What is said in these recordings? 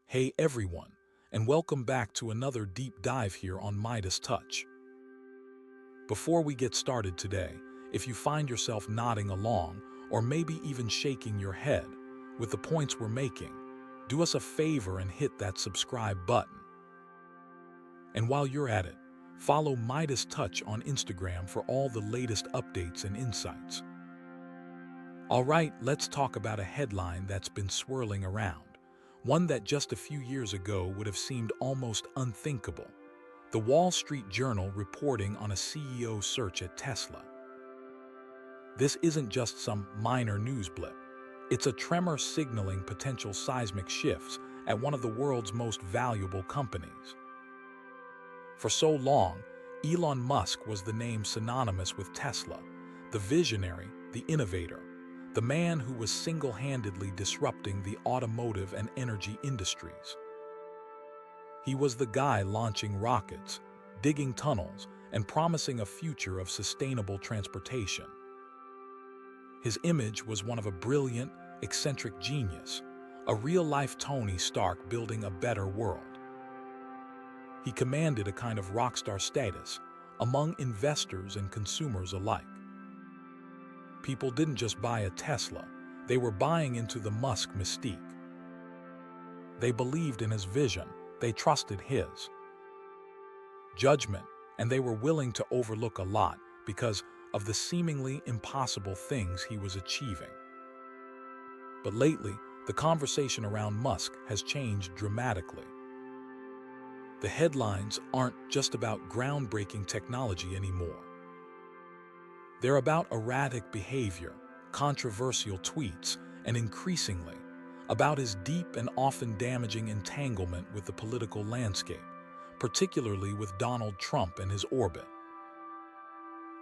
Hey everyone, and welcome back to another deep dive here on Midas Touch. Before we get started today, if you find yourself nodding along or maybe even shaking your head with the points we're making, do us a favor and hit that subscribe button. And while you're at it, follow Midas Touch on Instagram for all the latest updates and insights. All right, let's talk about a headline that's been swirling around. One that just a few years ago would have seemed almost unthinkable. The Wall Street Journal reporting on a CEO search at Tesla. This isn't just some minor news blip. It's a tremor signaling potential seismic shifts at one of the world's most valuable companies. For so long, Elon Musk was the name synonymous with Tesla, the visionary, the innovator, the man who was single-handedly disrupting the automotive and energy industries. He was the guy launching rockets, digging tunnels, and promising a future of sustainable transportation. His image was one of a brilliant, eccentric genius, a real-life Tony Stark building a better world. He commanded a kind of rock star status among investors and consumers alike. People didn't just buy a Tesla, they were buying into the Musk mystique. They believed in his vision, they trusted his judgment, and they were willing to overlook a lot because of the seemingly impossible things he was achieving. But lately, the conversation around Musk has changed dramatically. The headlines aren't just about groundbreaking technology anymore. They're about erratic behavior, controversial tweets, and increasingly, about his deep and often damaging entanglement with the political landscape, particularly with Donald Trump and his orbit.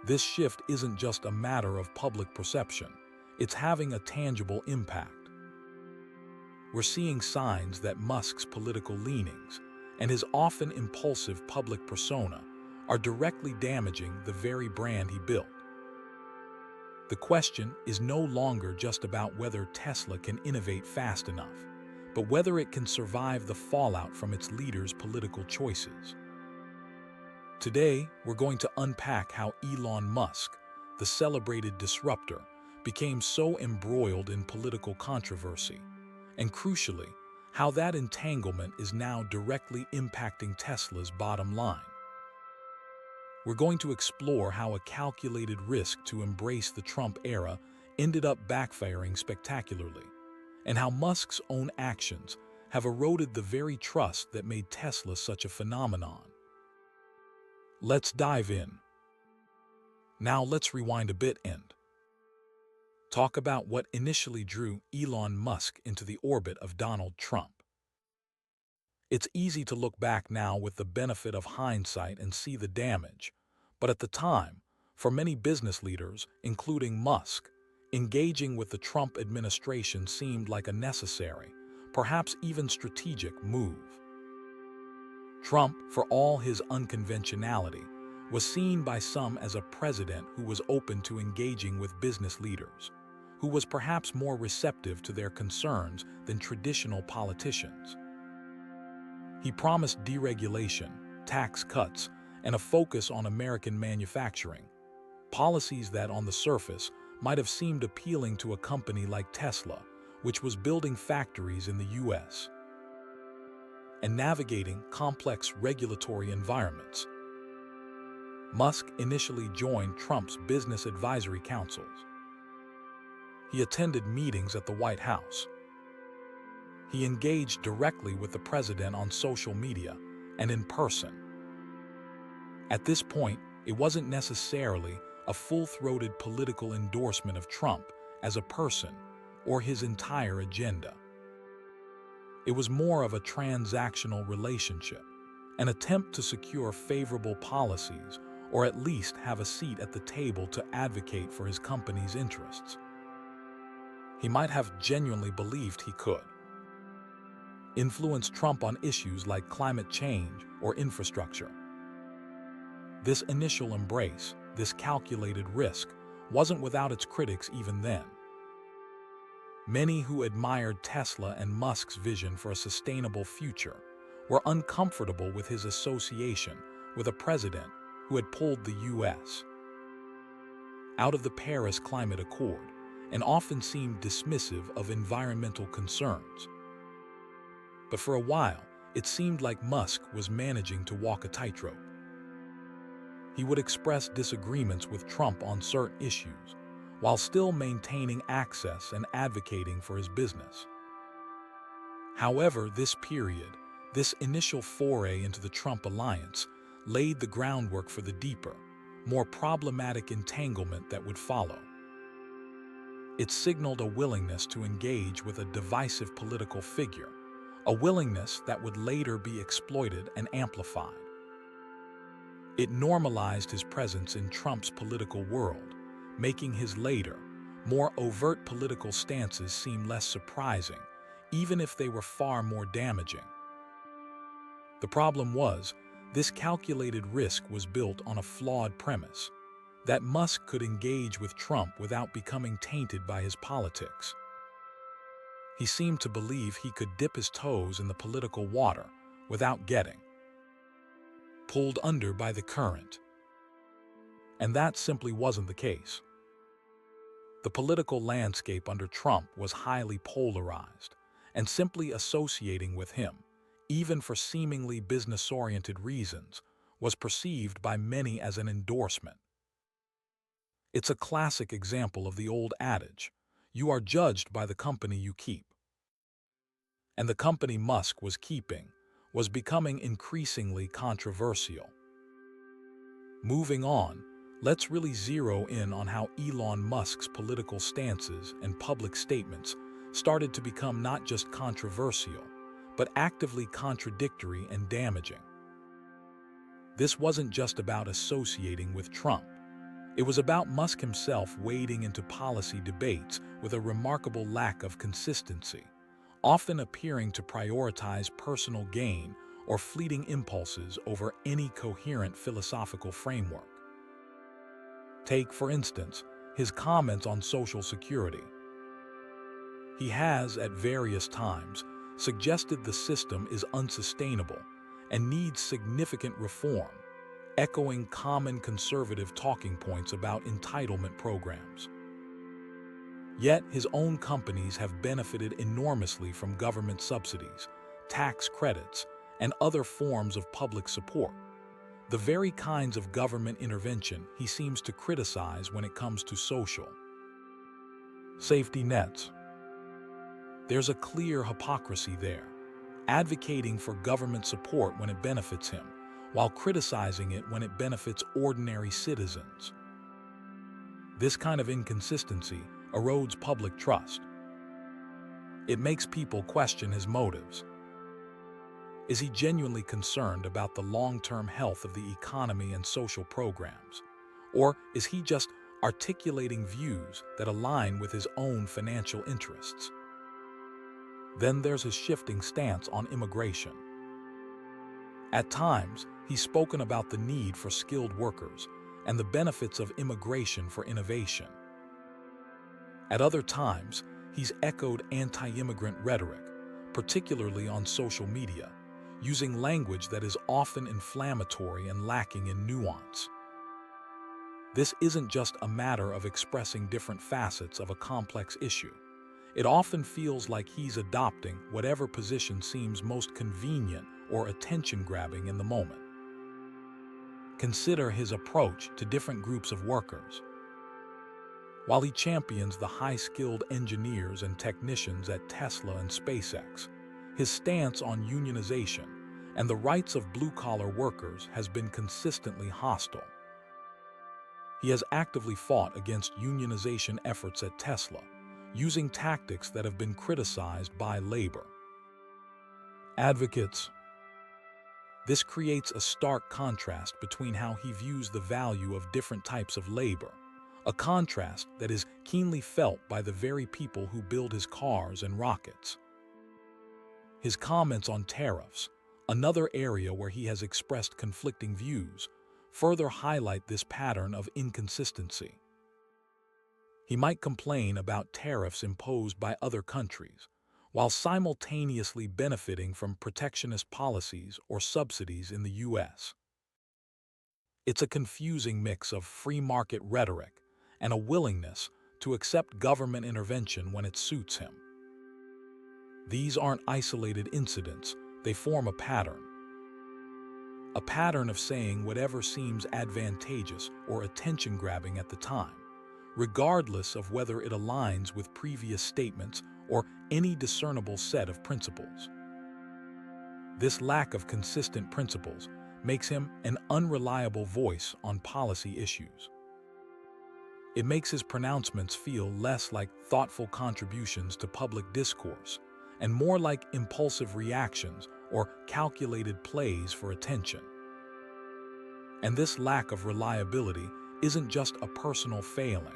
This shift isn't just a matter of public perception, it's having a tangible impact. We're seeing signs that Musk's political leanings and his often impulsive public persona are directly damaging the very brand he built. The question is no longer just about whether Tesla can innovate fast enough, but whether it can survive the fallout from its leaders' political choices. Today, we're going to unpack how Elon Musk, the celebrated disruptor, became so embroiled in political controversy, and crucially, how that entanglement is now directly impacting Tesla's bottom line. We're going to explore how a calculated risk to embrace the Trump era ended up backfiring spectacularly, and how Musk's own actions have eroded the very trust that made Tesla such a phenomenon. Let's dive in. Now let's rewind a bit and talk about what initially drew Elon Musk into the orbit of Donald Trump. It's easy to look back now with the benefit of hindsight and see the damage, but at the time, for many business leaders, including Musk, engaging with the Trump administration seemed like a necessary, perhaps even strategic move. Trump, for all his unconventionality, was seen by some as a president who was open to engaging with business leaders, who was perhaps more receptive to their concerns than traditional politicians. He promised deregulation, tax cuts, and a focus on American manufacturing, policies that on the surface might have seemed appealing to a company like Tesla, which was building factories in the U.S. and navigating complex regulatory environments. Musk initially joined Trump's business advisory councils. He attended meetings at the White House. He engaged directly with the president on social media and in person. At this point, it wasn't necessarily a full-throated political endorsement of Trump as a person or his entire agenda. It was more of a transactional relationship, an attempt to secure favorable policies or at least have a seat at the table to advocate for his company's interests. He might have genuinely believed he could influence Trump on issues like climate change or infrastructure. This initial embrace, this calculated risk, wasn't without its critics even then. Many who admired Tesla and Musk's vision for a sustainable future were uncomfortable with his association with a president who had pulled the U.S. out of the Paris Climate Accord and often seemed dismissive of environmental concerns. But for a while, it seemed like Musk was managing to walk a tightrope. He would express disagreements with Trump on certain issues, while still maintaining access and advocating for his business. However, this initial foray into the Trump alliance, laid the groundwork for the deeper, more problematic entanglement that would follow. It signaled a willingness to engage with a divisive political figure, a willingness that would later be exploited and amplified. It normalized his presence in Trump's political world, making his later, more overt political stances seem less surprising, even if they were far more damaging. The problem was, this calculated risk was built on a flawed premise, that Musk could engage with Trump without becoming tainted by his politics. He seemed to believe he could dip his toes in the political water without getting pulled under by the current. And that simply wasn't the case. The political landscape under Trump was highly polarized, and simply associating with him, even for seemingly business-oriented reasons, was perceived by many as an endorsement. It's a classic example of the old adage, you are judged by the company you keep. And the company Musk was keeping was becoming increasingly controversial. Moving on, let's really zero in on how Elon Musk's political stances and public statements started to become not just controversial, but actively contradictory and damaging. This wasn't just about associating with Trump. It was about Musk himself wading into policy debates with a remarkable lack of consistency, often appearing to prioritize personal gain or fleeting impulses over any coherent philosophical framework. Take, for instance, his comments on Social Security. He has, at various times, suggested the system is unsustainable and needs significant reform, echoing common conservative talking points about entitlement programs. Yet his own companies have benefited enormously from government subsidies, tax credits, and other forms of public support, the very kinds of government intervention he seems to criticize when it comes to social safety nets. There's a clear hypocrisy there, advocating for government support when it benefits him, while criticizing it when it benefits ordinary citizens. This kind of inconsistency erodes public trust. It makes people question his motives. Is he genuinely concerned about the long-term health of the economy and social programs? Or is he just articulating views that align with his own financial interests? Then there's his shifting stance on immigration. At times, he's spoken about the need for skilled workers and the benefits of immigration for innovation. At other times, he's echoed anti-immigrant rhetoric, particularly on social media, using language that is often inflammatory and lacking in nuance. This isn't just a matter of expressing different facets of a complex issue. It often feels like he's adopting whatever position seems most convenient or attention-grabbing in the moment. Consider his approach to different groups of workers. While he champions the high-skilled engineers and technicians at Tesla and SpaceX, his stance on unionization and the rights of blue-collar workers has been consistently hostile. He has actively fought against unionization efforts at Tesla, using tactics that have been criticized by labor advocates. This creates a stark contrast between how he views the value of different types of labor, a contrast that is keenly felt by the very people who build his cars and rockets. His comments on tariffs, another area where he has expressed conflicting views, further highlight this pattern of inconsistency. He might complain about tariffs imposed by other countries, while simultaneously benefiting from protectionist policies or subsidies in the U.S. It's a confusing mix of free market rhetoric and a willingness to accept government intervention when it suits him. These aren't isolated incidents, they form a pattern. A pattern of saying whatever seems advantageous or attention-grabbing at the time, regardless of whether it aligns with previous statements or any discernible set of principles. This lack of consistent principles makes him an unreliable voice on policy issues. It makes his pronouncements feel less like thoughtful contributions to public discourse and more like impulsive reactions or calculated plays for attention. And this lack of reliability isn't just a personal failing.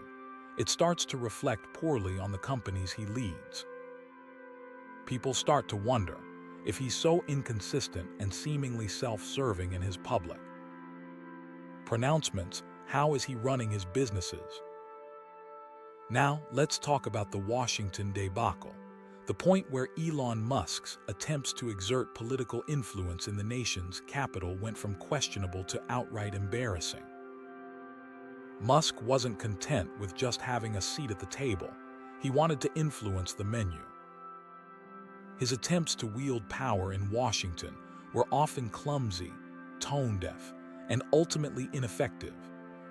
It starts to reflect poorly on the companies he leads. People start to wonder, if he's so inconsistent and seemingly self-serving in his public pronouncements, how is he running his businesses? Now, let's talk about the Washington debacle, the point where Elon Musk's attempts to exert political influence in the nation's capital went from questionable to outright embarrassing. Musk wasn't content with just having a seat at the table. He wanted to influence the menu. His attempts to wield power in Washington were often clumsy, tone-deaf, and ultimately ineffective,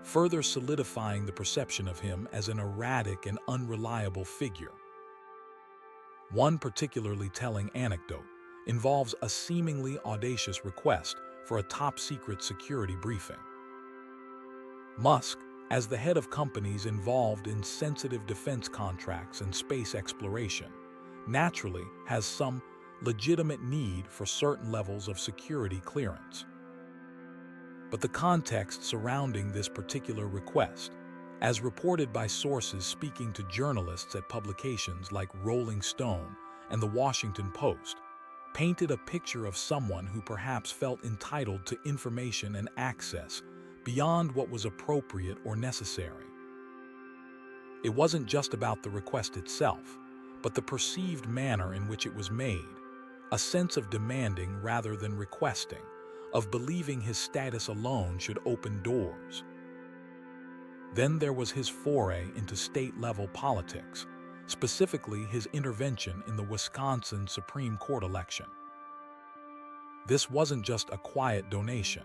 further solidifying the perception of him as an erratic and unreliable figure. One particularly telling anecdote involves a seemingly audacious request for a top-secret security briefing. Musk, as the head of companies involved in sensitive defense contracts and space exploration, naturally has some legitimate need for certain levels of security clearance. But the context surrounding this particular request, as reported by sources speaking to journalists at publications like Rolling Stone and The Washington Post, painted a picture of someone who perhaps felt entitled to information and access beyond what was appropriate or necessary. It wasn't just about the request itself, but the perceived manner in which it was made, a sense of demanding rather than requesting, of believing his status alone should open doors. Then there was his foray into state-level politics, specifically his intervention in the Wisconsin Supreme Court election. This wasn't just a quiet donation.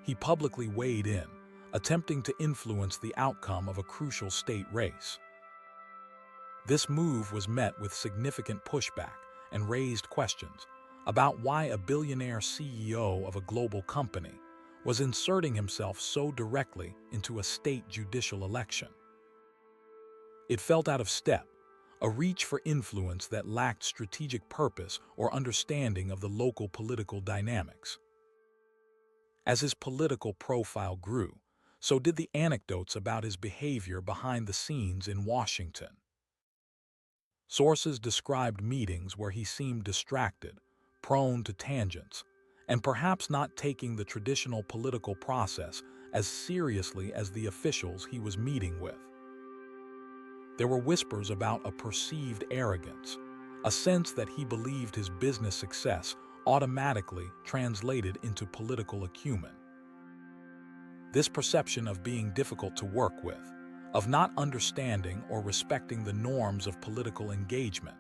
He publicly weighed in, attempting to influence the outcome of a crucial state race. This move was met with significant pushback and raised questions about why a billionaire CEO of a global company was inserting himself so directly into a state judicial election. It felt out of step, a reach for influence that lacked strategic purpose or understanding of the local political dynamics. As his political profile grew, so did the anecdotes about his behavior behind the scenes in Washington. Sources described meetings where he seemed distracted, prone to tangents, and perhaps not taking the traditional political process as seriously as the officials he was meeting with. There were whispers about a perceived arrogance, a sense that he believed his business success automatically translated into political acumen. This perception of being difficult to work with, of not understanding or respecting the norms of political engagement,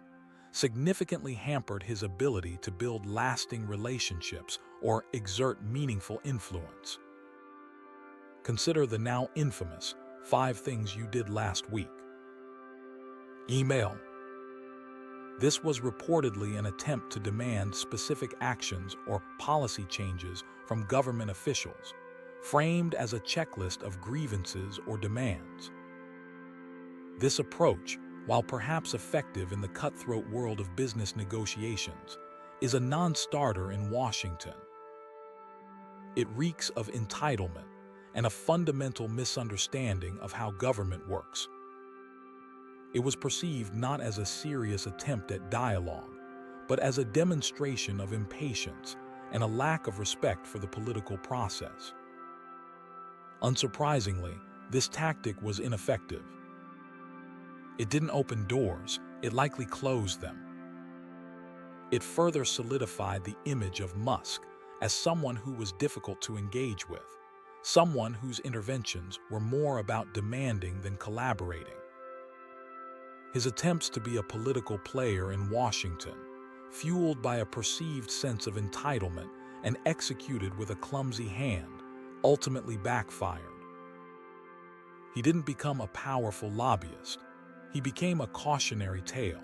significantly hampered his ability to build lasting relationships or exert meaningful influence. Consider the now infamous 5 things you did last week. Email. This was reportedly an attempt to demand specific actions or policy changes from government officials, framed as a checklist of grievances or demands. This approach, while perhaps effective in the cutthroat world of business negotiations, is a non-starter in Washington. It reeks of entitlement and a fundamental misunderstanding of how government works. It was perceived not as a serious attempt at dialogue, but as a demonstration of impatience and a lack of respect for the political process. Unsurprisingly, this tactic was ineffective. It didn't open doors, it likely closed them. It further solidified the image of Musk as someone who was difficult to engage with, someone whose interventions were more about demanding than collaborating. His attempts to be a political player in Washington, fueled by a perceived sense of entitlement and executed with a clumsy hand, ultimately backfired. He didn't become a powerful lobbyist. He became a cautionary tale,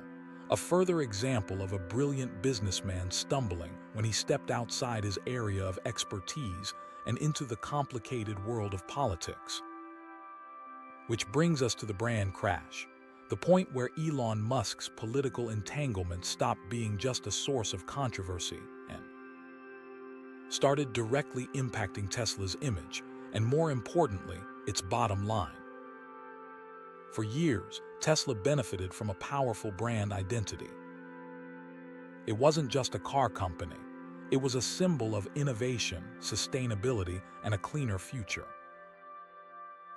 a further example of a brilliant businessman stumbling when he stepped outside his area of expertise and into the complicated world of politics. Which brings us to the brand crash, the point where Elon Musk's political entanglement stopped being just a source of controversy and started directly impacting Tesla's image, and more importantly, its bottom line. For years, Tesla benefited from a powerful brand identity. It wasn't just a car company. It was a symbol of innovation, sustainability, and a cleaner future.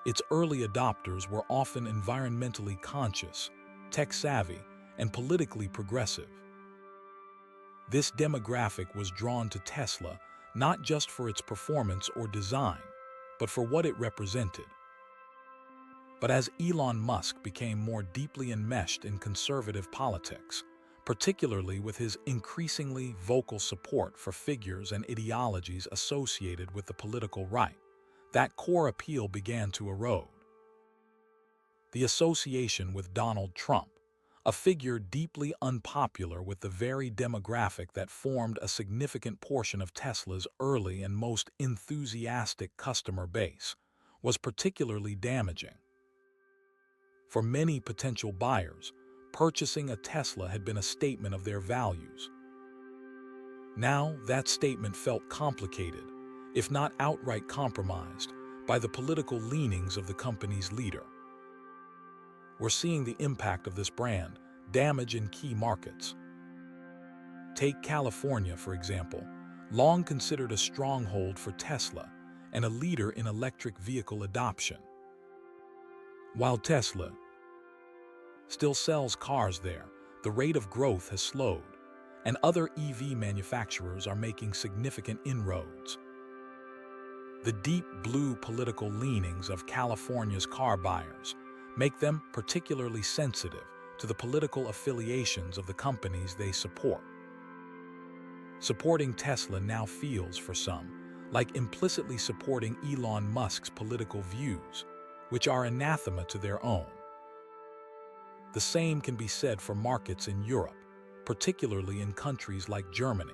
Its early adopters were often environmentally conscious, tech-savvy, and politically progressive. This demographic was drawn to Tesla not just for its performance or design, but for what it represented. But as Elon Musk became more deeply enmeshed in conservative politics, particularly with his increasingly vocal support for figures and ideologies associated with the political right, that core appeal began to erode. The association with Donald Trump, a figure deeply unpopular with the very demographic that formed a significant portion of Tesla's early and most enthusiastic customer base, was particularly damaging. For many potential buyers, purchasing a Tesla had been a statement of their values. Now, that statement felt complicated, if not outright compromised, by the political leanings of the company's leader. We're seeing the impact of this brand damage in key markets. Take California, for example, long considered a stronghold for Tesla and a leader in electric vehicle adoption. While Tesla still sells cars there, the rate of growth has slowed, and other EV manufacturers are making significant inroads. The deep blue political leanings of California's car buyers make them particularly sensitive to the political affiliations of the companies they support. Supporting Tesla now feels, for some, like implicitly supporting Elon Musk's political views, which are anathema to their own. The same can be said for markets in Europe, particularly in countries like Germany,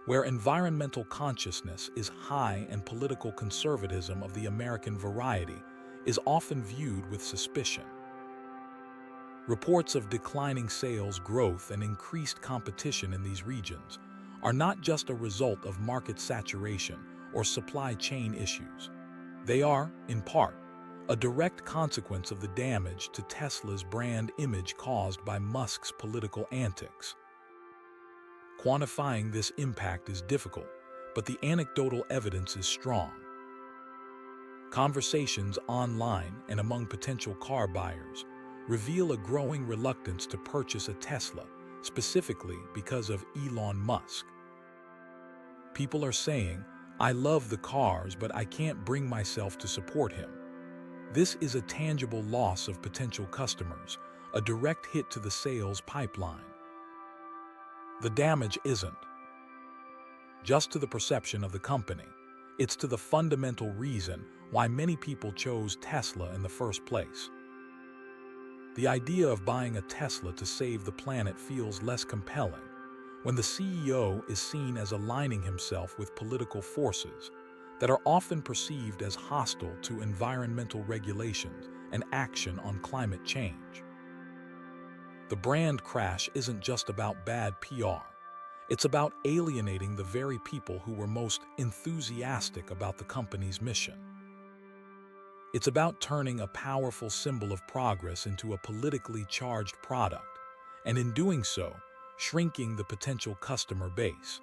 where environmental consciousness is high and political conservatism of the American variety is often viewed with suspicion. Reports of declining sales growth and increased competition in these regions are not just a result of market saturation or supply chain issues. They are, in part, a direct consequence of the damage to Tesla's brand image caused by Musk's political antics. Quantifying this impact is difficult, but the anecdotal evidence is strong. Conversations online and among potential car buyers reveal a growing reluctance to purchase a Tesla, specifically because of Elon Musk. People are saying, "I love the cars, but I can't bring myself to support him." This is a tangible loss of potential customers, a direct hit to the sales pipeline. The damage isn't just to the perception of the company, it's to the fundamental reason why many people chose Tesla in the first place. The idea of buying a Tesla to save the planet feels less compelling when the CEO is seen as aligning himself with political forces that are often perceived as hostile to environmental regulations and action on climate change. The brand crash isn't just about bad PR. It's about alienating the very people who were most enthusiastic about the company's mission. It's about turning a powerful symbol of progress into a politically charged product, and in doing so, shrinking the potential customer base.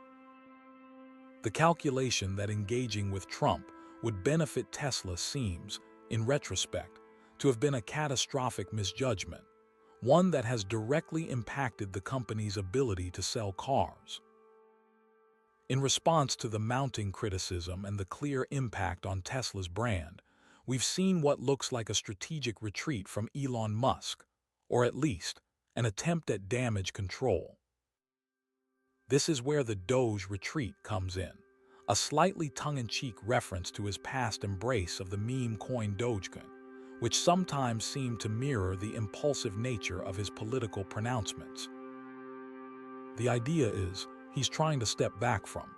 The calculation that engaging with Trump would benefit Tesla seems, in retrospect, to have been a catastrophic misjudgment, one that has directly impacted the company's ability to sell cars. In response to the mounting criticism and the clear impact on Tesla's brand, we've seen what looks like a strategic retreat from Elon Musk, or at least an attempt at damage control. This is where the Doge retreat comes in, a slightly tongue-in-cheek reference to his past embrace of the meme coin Dogecoin, which sometimes seemed to mirror the impulsive nature of his political pronouncements. The idea is, he's trying to step back from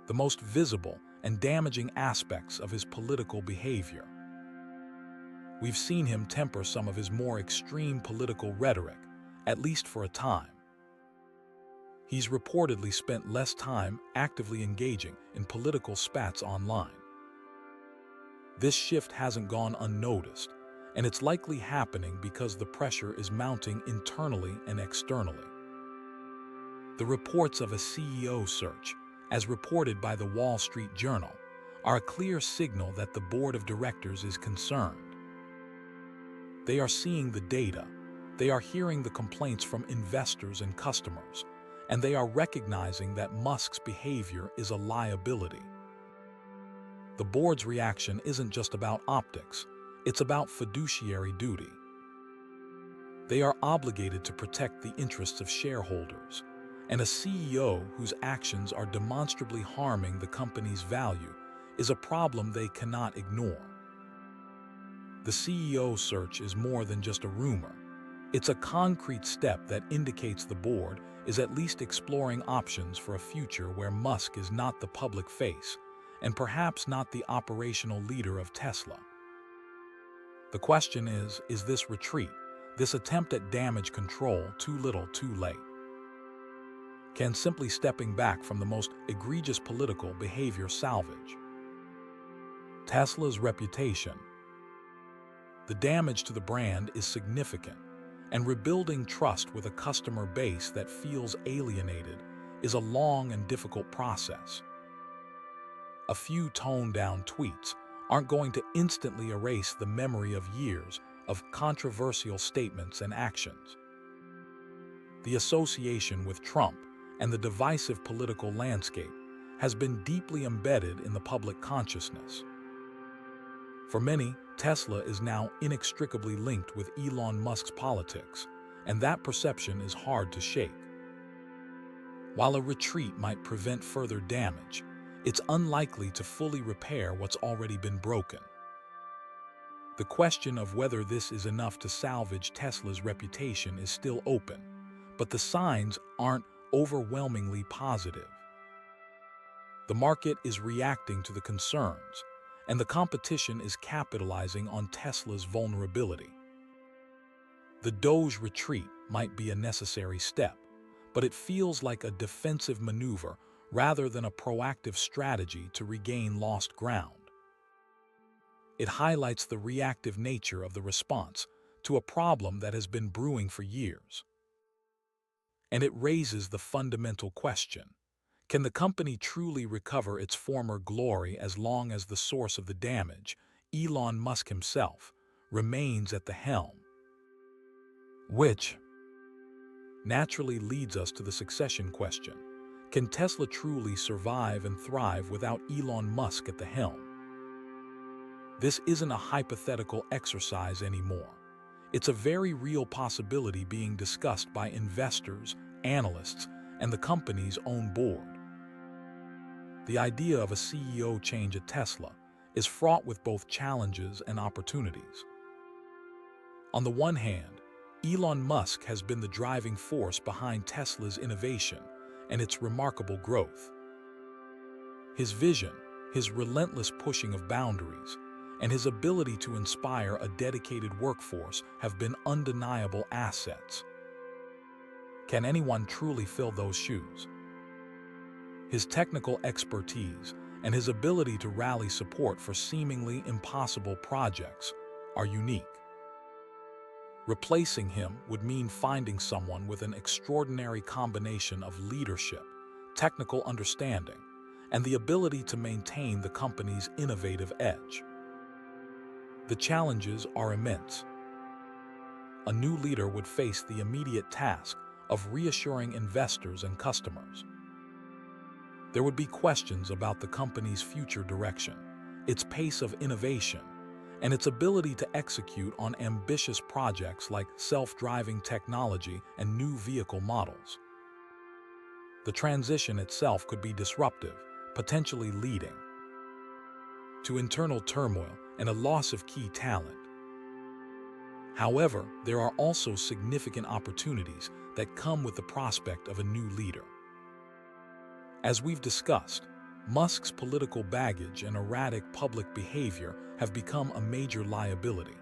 the most visible and damaging aspects of his political behavior. We've seen him temper some of his more extreme political rhetoric, at least for a time. He's reportedly spent less time actively engaging in political spats online. This shift hasn't gone unnoticed, and it's likely happening because the pressure is mounting internally and externally. The reports of a CEO search, as reported by the Wall Street Journal, are a clear signal that the board of directors is concerned. They are seeing the data, they are hearing the complaints from investors and customers, and they are recognizing that Musk's behavior is a liability. The board's reaction isn't just about optics, it's about fiduciary duty. They are obligated to protect the interests of shareholders, and a CEO whose actions are demonstrably harming the company's value is a problem they cannot ignore. The CEO search is more than just a rumor. It's a concrete step that indicates the board is at least exploring options for a future where Musk is not the public face, and perhaps not the operational leader of Tesla. The question is this retreat, this attempt at damage control, too little, too late? Can simply stepping back from the most egregious political behavior salvage Tesla's reputation? The damage to the brand is significant, and rebuilding trust with a customer base that feels alienated is a long and difficult process. A few toned-down tweets aren't going to instantly erase the memory of years of controversial statements and actions. The association with Trump and the divisive political landscape has been deeply embedded in the public consciousness. For many, Tesla is now inextricably linked with Elon Musk's politics, and that perception is hard to shake. While a retreat might prevent further damage, it's unlikely to fully repair what's already been broken. The question of whether this is enough to salvage Tesla's reputation is still open, but the signs aren't overwhelmingly positive. The market is reacting to the concerns, and the competition is capitalizing on Tesla's vulnerability. The Doge retreat might be a necessary step, but it feels like a defensive maneuver rather than a proactive strategy to regain lost ground. It highlights the reactive nature of the response to a problem that has been brewing for years. And it raises the fundamental question: can the company truly recover its former glory as long as the source of the damage, Elon Musk himself, remains at the helm? Which naturally leads us to the succession question: can Tesla truly survive and thrive without Elon Musk at the helm? This isn't a hypothetical exercise anymore. It's a very real possibility being discussed by investors, analysts, and the company's own board. The idea of a CEO change at Tesla is fraught with both challenges and opportunities. On the one hand, Elon Musk has been the driving force behind Tesla's innovation and its remarkable growth. His vision, his relentless pushing of boundaries, and his ability to inspire a dedicated workforce have been undeniable assets. Can anyone truly fill those shoes? His technical expertise and his ability to rally support for seemingly impossible projects are unique. Replacing him would mean finding someone with an extraordinary combination of leadership, technical understanding, and the ability to maintain the company's innovative edge. The challenges are immense. a new leader would face the immediate task of reassuring investors and customers. There would be questions about the company's future direction, its pace of innovation, and its ability to execute on ambitious projects like self-driving technology and new vehicle models. The transition itself could be disruptive, potentially leading to internal turmoil and a loss of key talent. However, there are also significant opportunities that come with the prospect of a new leader. As we've discussed, Musk's political baggage and erratic public behavior have become a major liability.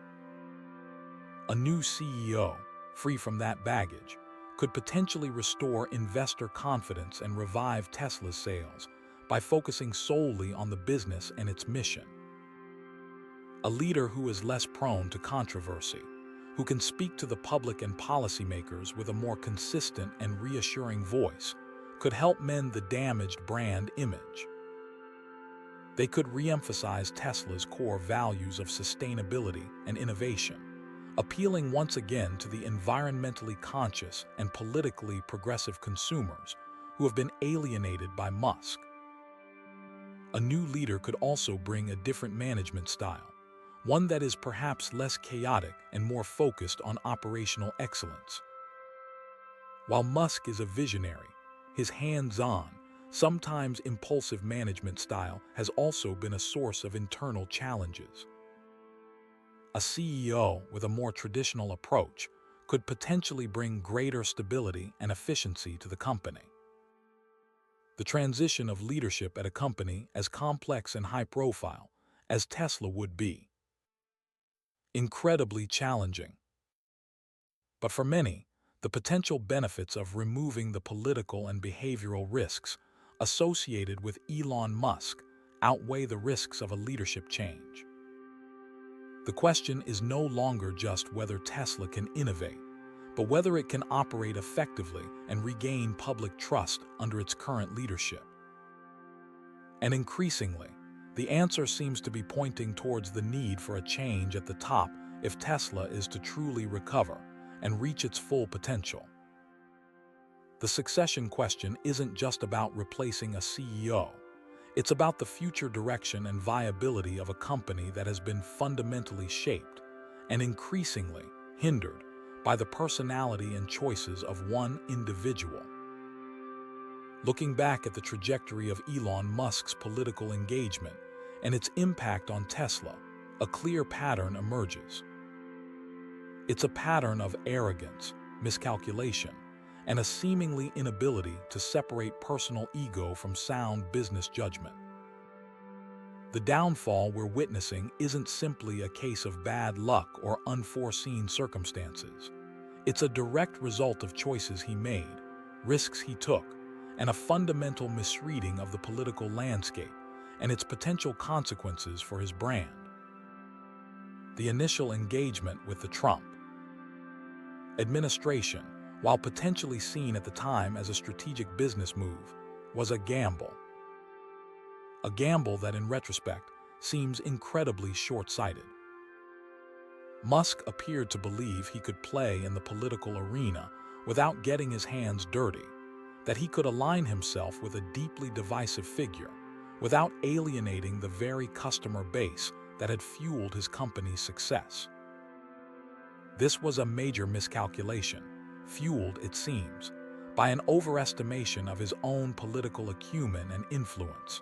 A new CEO, free from that baggage, could potentially restore investor confidence and revive Tesla's sales by focusing solely on the business and its mission. A leader who is less prone to controversy, who can speak to the public and policymakers with a more consistent and reassuring voice, could help mend the damaged brand image. They could re-emphasize Tesla's core values of sustainability and innovation, appealing once again to the environmentally conscious and politically progressive consumers who have been alienated by Musk. A new leader could also bring a different management style, one that is perhaps less chaotic and more focused on operational excellence. While Musk is a visionary, his hands-on, sometimes impulsive management style has also been a source of internal challenges. A CEO with a more traditional approach could potentially bring greater stability and efficiency to the company. The transition of leadership at a company as complex and high-profile as Tesla would be incredibly challenging. But for many, the potential benefits of removing the political and behavioral risks associated with Elon Musk outweigh the risks of a leadership change. The question is no longer just whether Tesla can innovate, but whether it can operate effectively and regain public trust under its current leadership. And increasingly, the answer seems to be pointing towards the need for a change at the top if Tesla is to truly recover and reach its full potential. The succession question isn't just about replacing a CEO. It's about the future direction and viability of a company that has been fundamentally shaped and increasingly hindered by the personality and choices of one individual. Looking back at the trajectory of Elon Musk's political engagement and its impact on Tesla, a clear pattern emerges. It's a pattern of arrogance, miscalculation, and a seemingly inability to separate personal ego from sound business judgment. The downfall we're witnessing isn't simply a case of bad luck or unforeseen circumstances. It's a direct result of choices he made, risks he took, and a fundamental misreading of the political landscape and its potential consequences for his brand. The initial engagement with the Trump administration, while potentially seen at the time as a strategic business move, was a gamble. A gamble that in retrospect seems incredibly short-sighted. Musk appeared to believe he could play in the political arena without getting his hands dirty, that he could align himself with a deeply divisive figure without alienating the very customer base that had fueled his company's success. This was a major miscalculation, fueled, it seems, by an overestimation of his own political acumen and influence.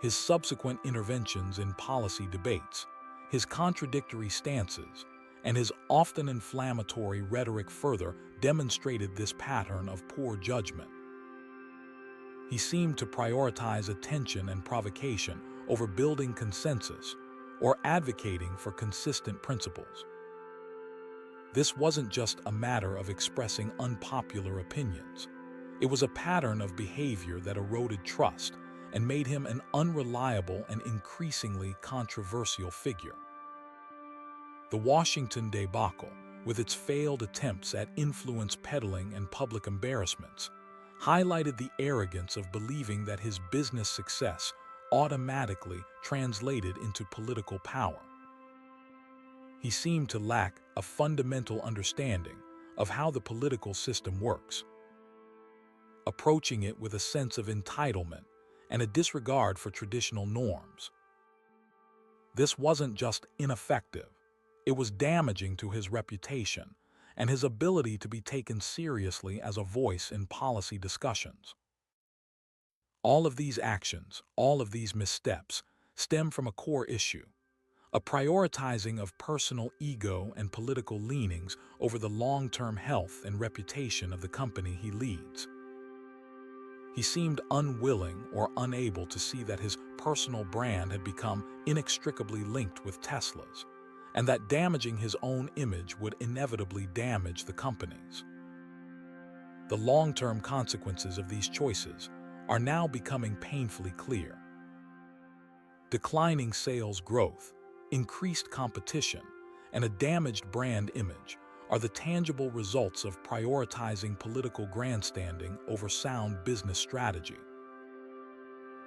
His subsequent interventions in policy debates, his contradictory stances, and his often inflammatory rhetoric further demonstrated this pattern of poor judgment. He seemed to prioritize attention and provocation over building consensus or advocating for consistent principles. This wasn't just a matter of expressing unpopular opinions. It was a pattern of behavior that eroded trust and made him an unreliable and increasingly controversial figure. The Washington debacle, with its failed attempts at influence peddling and public embarrassments, highlighted the arrogance of believing that his business success automatically translated into political power. he seemed to lack a fundamental understanding of how the political system works, approaching it with a sense of entitlement and a disregard for traditional norms. This wasn't just ineffective, it was damaging to his reputation and his ability to be taken seriously as a voice in policy discussions. All of these actions, all of these missteps, stem from a core issue: a prioritizing of personal ego and political leanings over the long-term health and reputation of the company he leads. He seemed unwilling or unable to see that his personal brand had become inextricably linked with Tesla's, and that damaging his own image would inevitably damage the company's. The long-term consequences of these choices are now becoming painfully clear. Declining sales growth, increased competition, and a damaged brand image are the tangible results of prioritizing political grandstanding over sound business strategy.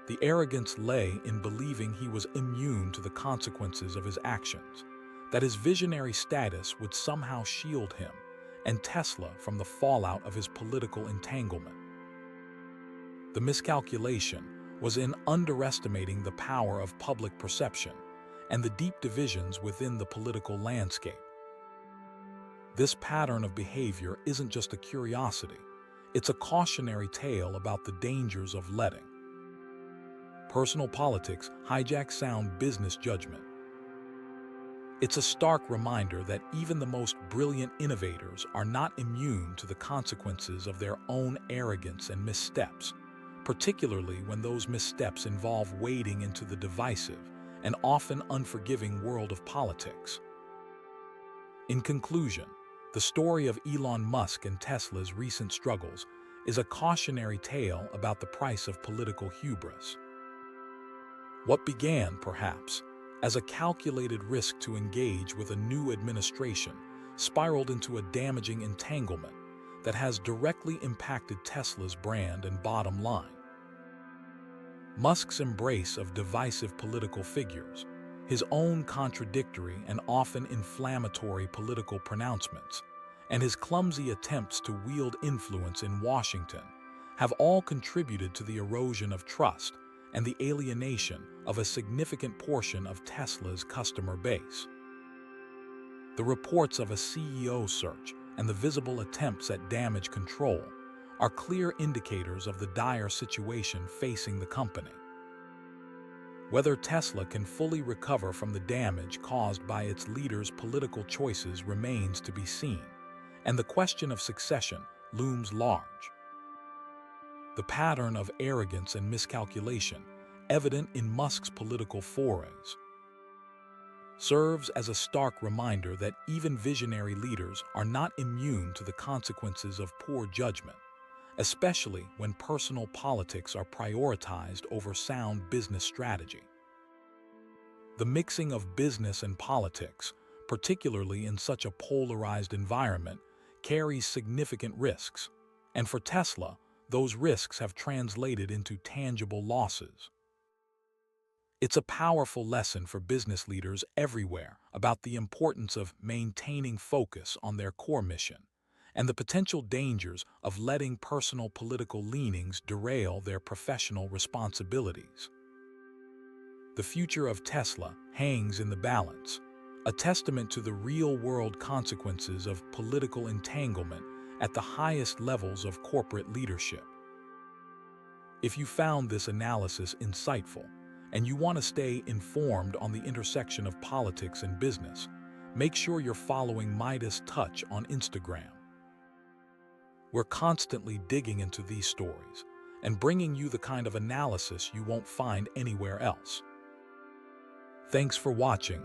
The arrogance lay in believing he was immune to the consequences of his actions, that his visionary status would somehow shield him and Tesla from the fallout of his political entanglement. The miscalculation was in underestimating the power of public perception and the deep divisions within the political landscape. This pattern of behavior isn't just a curiosity, it's a cautionary tale about the dangers of letting personal politics hijack sound business judgment. It's a stark reminder that even the most brilliant innovators are not immune to the consequences of their own arrogance and missteps, particularly when those missteps involve wading into the divisive and often unforgiving world of politics. In conclusion, the story of Elon Musk and Tesla's recent struggles is a cautionary tale about the price of political hubris. What began, perhaps, as a calculated risk to engage with a new administration spiraled into a damaging entanglement that has directly impacted Tesla's brand and bottom line. Musk's embrace of divisive political figures, his own contradictory and often inflammatory political pronouncements, and his clumsy attempts to wield influence in Washington have all contributed to the erosion of trust and the alienation of a significant portion of Tesla's customer base. The reports of a CEO search and the visible attempts at damage control are clear indicators of the dire situation facing the company. Whether Tesla can fully recover from the damage caused by its leaders' political choices remains to be seen, and the question of succession looms large. The pattern of arrogance and miscalculation, evident in Musk's political forays, serves as a stark reminder that even visionary leaders are not immune to the consequences of poor judgment, especially when personal politics are prioritized over sound business strategy. The mixing of business and politics, particularly in such a polarized environment, carries significant risks, and for Tesla, those risks have translated into tangible losses. It's a powerful lesson for business leaders everywhere about the importance of maintaining focus on their core mission and the potential dangers of letting personal political leanings derail their professional responsibilities. The future of Tesla hangs in the balance, a testament to the real-world consequences of political entanglement at the highest levels of corporate leadership. If you found this analysis insightful, and you want to stay informed on the intersection of politics and business, make sure you're following Midas Touch on Instagram. We're constantly digging into these stories and bringing you the kind of analysis you won't find anywhere else. Thanks for watching.